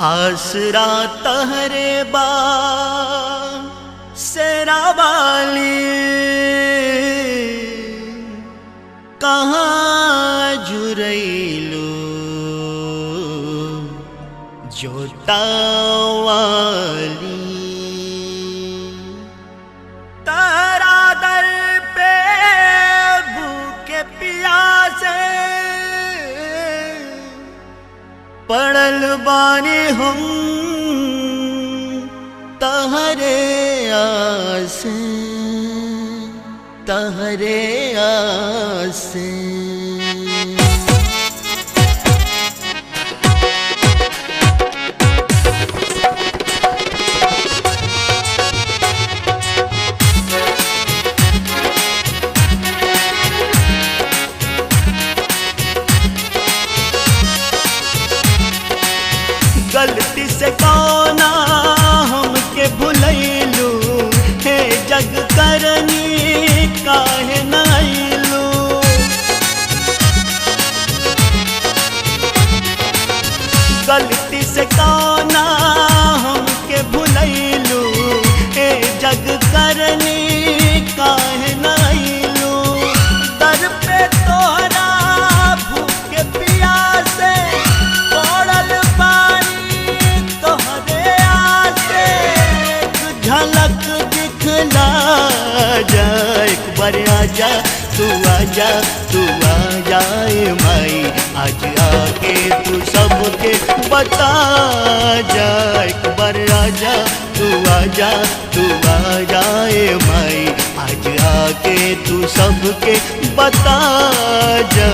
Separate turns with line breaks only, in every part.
आसरा तहरे बा सेरा वाली, कहाँ जुरैलू जोता वाली। तारा दर पे भूखे प्यासे पड़ल बानी हम तहरे आसे, तहरे आसे। गलती से कौना हमके भुलैलू, हे जग करनी काहे नैलू। गलती से कौना हमके भुलैलू, हे जग करनी काहे नैलू। दर पे तोहरा भूखे प्यासे पड़ल झलक दिखला जा, एक बार आजा तू आजा, तू आ जाए माई। आज आके तू सबके बता जा, एक बार आजा तू आजा, तू आ जाए माई। आज आके तू सबके बता जा।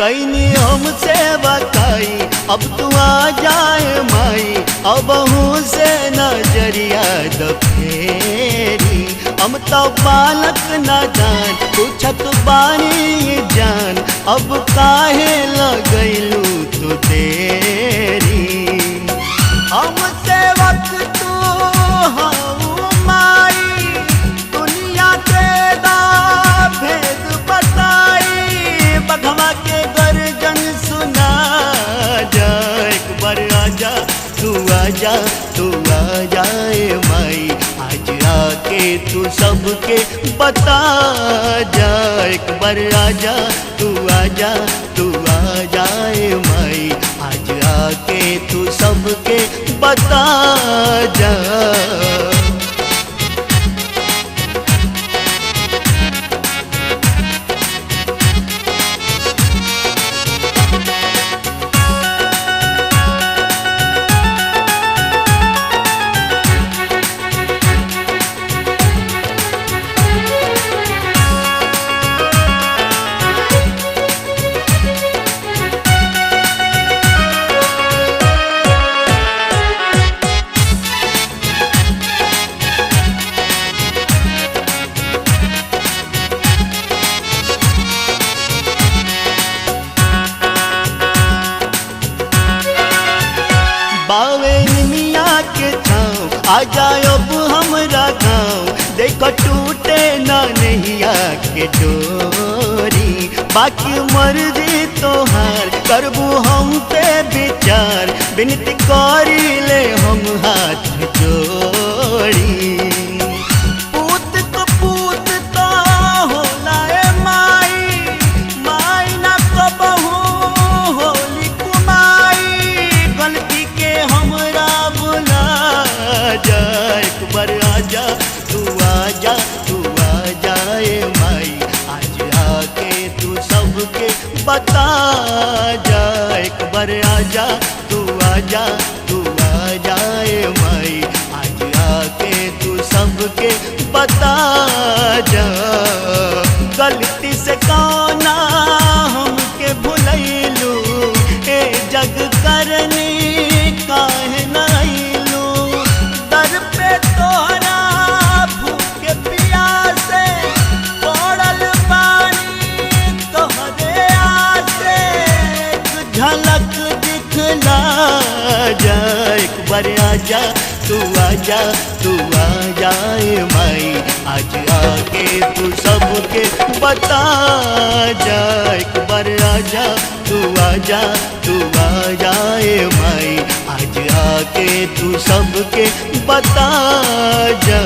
कैनी हमसे बताई अब तू आ जाए माई। अब से नजरिया दफेरी, हम तो बालक न जान पूछत बानी जान। अब काहे लगैलू तू तेरी, हमसे वक्त तू हाँ माई। दुनिया के दा भेद बताई, बघवा के गर्जन सुना जा। एक बार आजा तू आजा, तू आ जाए माई। आज आके तू सबके बता जा, एक बार आजा तू आजा, तू आ जाए माई। आज आके तू सबके बता जा। बावे मिया के छाँव आ जाए अब हमरा गाँव। देखो टूटे ना नैया के डोरी, बाकी मर्जी तोहार करबू हम पे विचार। विनती करी ले हम हाथ जोड़ी, पूत को पूत तो होला ए माई। माई ना कबहू होली कुमाई, गलती के हमरा बुला जा। एक बार आजा तू आजा, तू आ जाए माई। आज आके तू सबके बता जा, एक बार आजा तू आजा, तू आ जाए माई। बता जा, गलती से कौना हमके भुलैलू, ए जग करनी काहे न अइलू। दर पे तोहरा भूखे प्यासे पड़ल बानी तोहरे आसे, एक झलक दिखला जा, एक बार आजा तू आजा, तू आ जाए माई, आज आके तू सबके बता जा, एक बार आजा तू आजा, तू आ जाए माई, आज आके तू सबके बता जा।